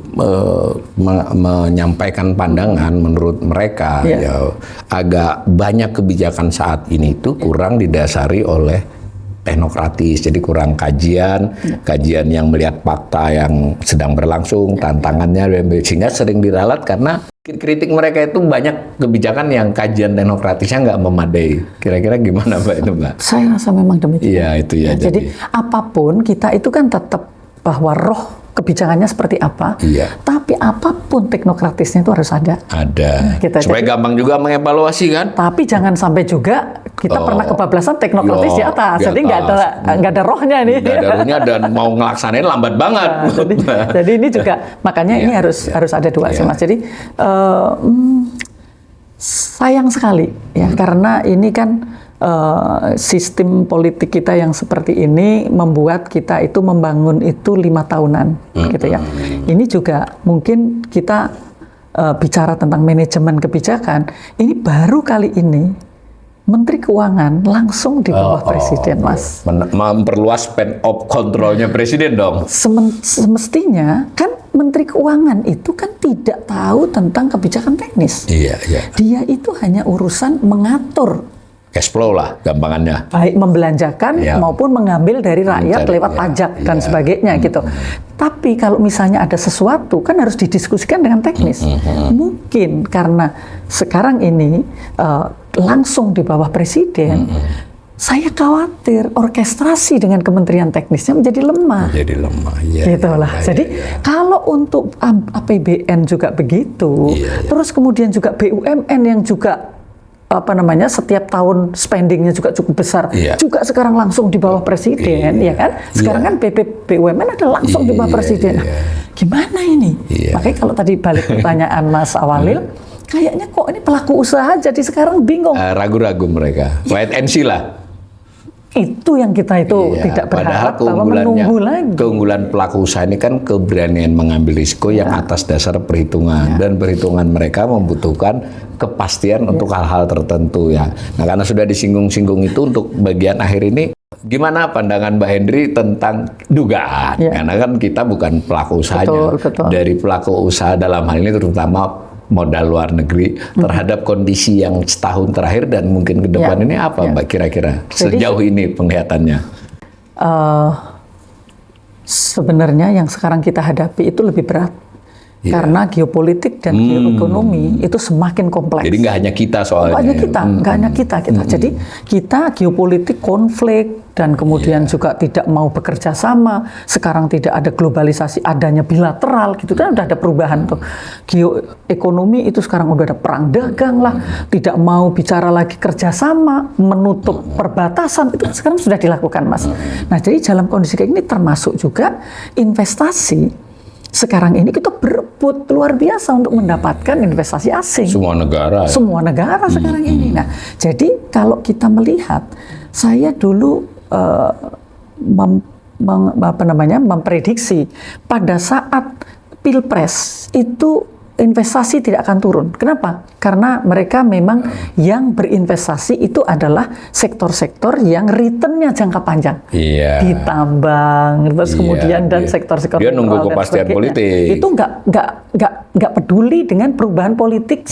menyampaikan pandangan menurut mereka ya agak banyak kebijakan saat ini itu kurang didasari oleh teknokratis, jadi kurang kajian yang melihat fakta yang sedang berlangsung, tantangannya, sehingga sering diralat karena kritik mereka itu banyak kebijakan yang kajian teknokratisnya nggak memadai. Kira-kira gimana Mbak itu Mbak? Saya rasa memang demikian. Iya itu ya. Jadi apapun kita itu kan tetap bahwa roh kebijakannya seperti apa, tapi apapun teknokratisnya itu harus ada. Supaya gampang juga mengevaluasi kan. Tapi jangan sampai juga kita pernah kebablasan teknokratis di atas, jadi nggak ada rohnya nih. Nggak ada rohnya dan mau ngelaksanain lambat banget. Jadi ini juga makanya ini harus ada dua sih Mas. Jadi sayang sekali ya karena ini kan sistem politik kita yang seperti ini membuat kita itu membangun itu 5 tahunan, gitu ya. Ini juga mungkin kita bicara tentang manajemen kebijakan, ini baru kali ini Menteri Keuangan langsung di bawah Presiden, Mas. Memperluas span of controlnya Presiden dong. Semestinya kan Menteri Keuangan itu kan tidak tahu tentang kebijakan teknis. Dia itu hanya urusan mengatur cash flow lah gampangannya. Baik membelanjakan maupun mengambil dari rakyat lewat pajak dan sebagainya gitu. Tapi kalau misalnya ada sesuatu kan harus didiskusikan dengan teknis. Mungkin karena sekarang ini langsung di bawah Presiden, saya khawatir orkestrasi dengan kementerian teknisnya menjadi lemah. Gitulah. Jadi kalau untuk APBN juga begitu, terus kemudian juga BUMN yang juga setiap tahun spendingnya juga cukup besar, juga sekarang langsung di bawah Presiden, ya kan? Sekarang kan BUMN ada langsung di bawah Presiden. Gimana ini? Makanya kalau tadi balik pertanyaan Mas Awalil, kayaknya kok ini pelaku usaha jadi sekarang bingung. Ragu-ragu mereka. Wait and see lah. Itu yang kita itu tidak berharap bahwa menunggu lagi. Keunggulan pelaku usaha ini kan keberanian mengambil risiko yang atas dasar perhitungan dan perhitungan mereka membutuhkan kepastian untuk hal-hal tertentu ya. Nah karena sudah disinggung-singgung itu untuk bagian akhir ini gimana pandangan Mbak Hendri tentang dugaan? Karena kan kita bukan pelaku usahanya. Betul. Dari pelaku usaha dalam hal ini terutama modal luar negeri terhadap kondisi yang setahun terakhir dan mungkin ke depan ini apa Mbak kira-kira sejauh ini penglihatannya? Sebenarnya yang sekarang kita hadapi itu lebih berat karena geopolitik dan geoekonomi itu semakin kompleks. Jadi nggak hanya kita soalnya. Nggak hanya kita. Jadi kita geopolitik konflik dan kemudian juga tidak mau bekerja sama. Sekarang tidak ada globalisasi, adanya bilateral gitu kan udah ada perubahan tuh. Geoekonomi itu sekarang udah ada perang dagang lah, tidak mau bicara lagi kerjasama, menutup perbatasan itu sekarang sudah dilakukan Mas. Nah jadi dalam kondisi kayak ini termasuk juga investasi. Sekarang ini kita berebut luar biasa untuk mendapatkan investasi asing. Semua negara sekarang ini. Nah, jadi kalau kita melihat, saya dulu memprediksi pada saat Pilpres itu investasi tidak akan turun. Kenapa? Karena mereka memang yang berinvestasi itu adalah sektor-sektor yang returnnya jangka panjang. Iya. Di tambang, terus kemudian dan sektor-sektor dia nunggu mineral dan kepastian sebagainya. politik. Itu nggak peduli dengan perubahan politik.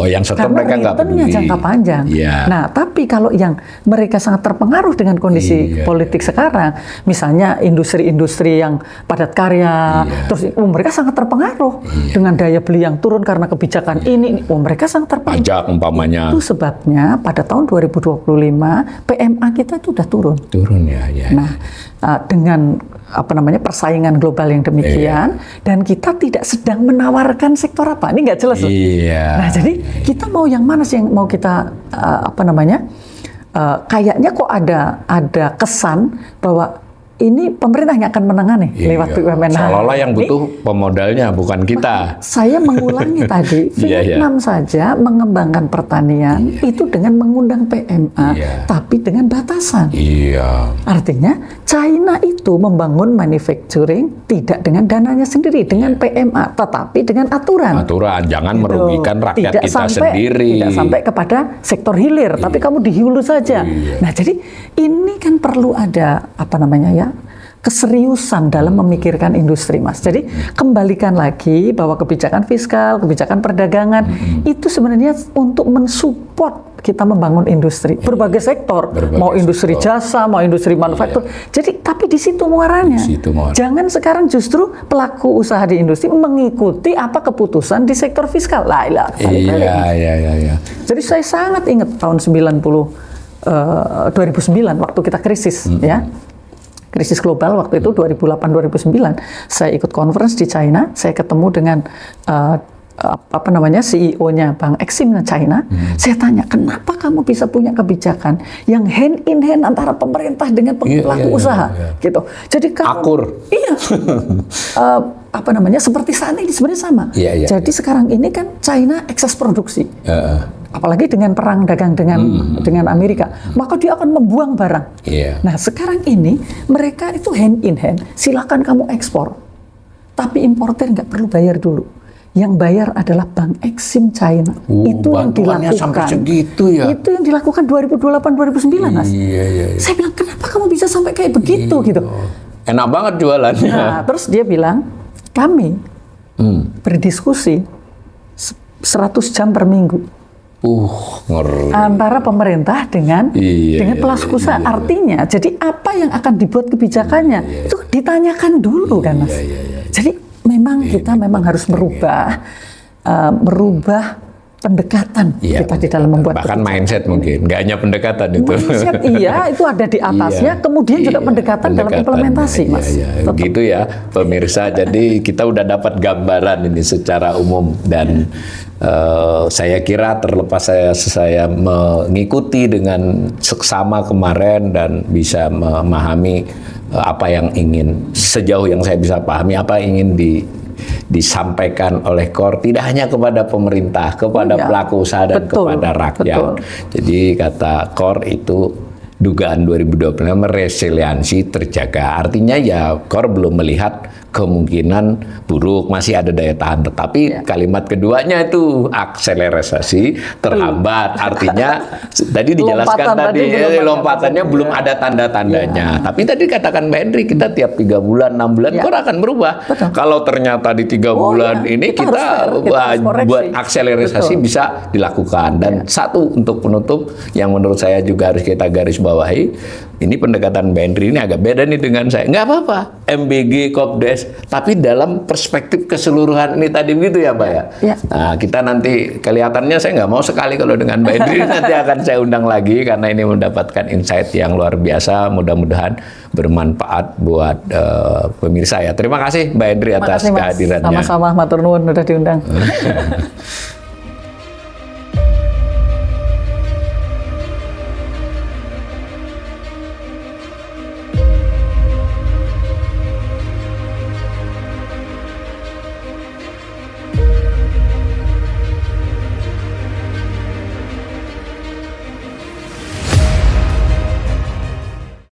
Yang sektor Karena mereka nggak returnnya peduli. jangka panjang. Iya. Nah, tapi kalau yang mereka sangat terpengaruh dengan kondisi politik sekarang, misalnya industri-industri yang padat karya, terus mereka sangat terpengaruh dengan daya beli yang turun karena kebijakan ini. Mereka sangat terpengaruh. Pajak umpamanya. Itu sebabnya pada tahun 2025 PMA kita itu udah turun. Turun ya. Nah, dengan persaingan global yang demikian, dan kita tidak sedang menawarkan sektor apa, ini nggak jelas. Iya. Nah, jadi kita mau yang mana sih yang mau kita kayaknya kok ada kesan bahwa ini pemerintah yang akan menangani lewat BUMN. Seolah-olah yang butuh pemodalnya, bukan kita. Saya mengulangi tadi, Vietnam saja mengembangkan pertanian itu dengan mengundang PMA, tapi dengan batasan. Iya. Artinya China itu membangun manufacturing tidak dengan dananya sendiri, dengan PMA, tetapi dengan aturan. Aturan, jangan merugikan rakyat tidak kita sendiri. Tidak sampai kepada sektor hilir, tapi kamu di hulu saja. Nah, jadi ini kan perlu ada keseriusan dalam memikirkan industri, Mas. Jadi kembalikan lagi bahwa kebijakan fiskal, kebijakan perdagangan itu sebenarnya untuk mensupport kita membangun industri berbagai sektor, mau industri jasa, mau industri manufaktur. Jadi tapi di situ muaranya. Jangan sekarang justru pelaku usaha di industri mengikuti apa keputusan di sektor fiskal. Iya. Jadi saya sangat ingat tahun 2009 waktu kita krisis, ya. Krisis global waktu itu 2008-2009, saya ikut conference di China, saya ketemu dengan CEO-nya Bank Exim China. Saya tanya, kenapa kamu bisa punya kebijakan yang hand in hand antara pemerintah dengan pelaku usaha, gitu. Jadi kamu, akur. Iya. Seperti saat ini sebenarnya sama. Jadi sekarang ini kan China ekses produksi. Apalagi dengan perang dagang dengan Amerika, maka dia akan membuang barang. Nah, sekarang ini mereka itu hand in hand. Silakan kamu ekspor, tapi importer nggak perlu bayar dulu. Yang bayar adalah Bank Exim China. Itu yang dilakukan. Sampai segitu ya. Itu yang dilakukan 2008-2009, Mas. Saya bilang, kenapa kamu bisa sampai kayak begitu gitu? Enak banget jualannya. Nah, terus dia bilang, kami berdiskusi 100 jam per minggu. Ngeri. Antara pemerintah dengan pelaku usaha. Artinya, jadi apa yang akan dibuat kebijakannya itu ditanyakan dulu kan, Mas. Jadi memang kita memang harus merubah pendekatan kita di dalam membuat bahkan mindset mungkin, nggak hanya pendekatan itu. Mindset itu ada di atasnya, kemudian juga pendekatan dalam implementasi, Mas. Gitu ya, pemirsa. Jadi kita udah dapat gambaran ini secara umum dan saya kira terlepas saya mengikuti dengan seksama kemarin dan bisa memahami apa yang ingin, sejauh yang saya bisa pahami apa yang ingin disampaikan oleh KOR, tidak hanya kepada pemerintah, kepada pelaku usaha dan kepada rakyat. Jadi kata KOR itu dugaan 2025 resiliensi terjaga. Artinya ya KOR belum melihat kemungkinan buruk, masih ada daya tahan. Tetapi kalimat keduanya itu akselerasi terhambat. Artinya tadi dijelaskan lompatannya belum ada tanda-tandanya. Tapi tadi katakan Mbak Hendri, kita tiap 3 bulan, 6 bulan KOR akan berubah. Kalau ternyata di 3 bulan ini kita buat akselerasi bisa dilakukan. Dan satu untuk penutup yang menurut saya juga harus kita garis bawahi, ini pendekatan Mbak Hendri ini agak beda nih dengan saya. Nggak apa-apa, MBG, Kopdes, tapi dalam perspektif keseluruhan ini tadi begitu ya Mbak ya? Nah, kita nanti kelihatannya saya nggak mau sekali kalau dengan Mbak Hendri, nanti akan saya undang lagi karena ini mendapatkan insight yang luar biasa, mudah-mudahan bermanfaat buat pemirsa ya. Terima kasih Mbak Hendri atas kehadirannya. Sama-sama, matur nuwun udah diundang.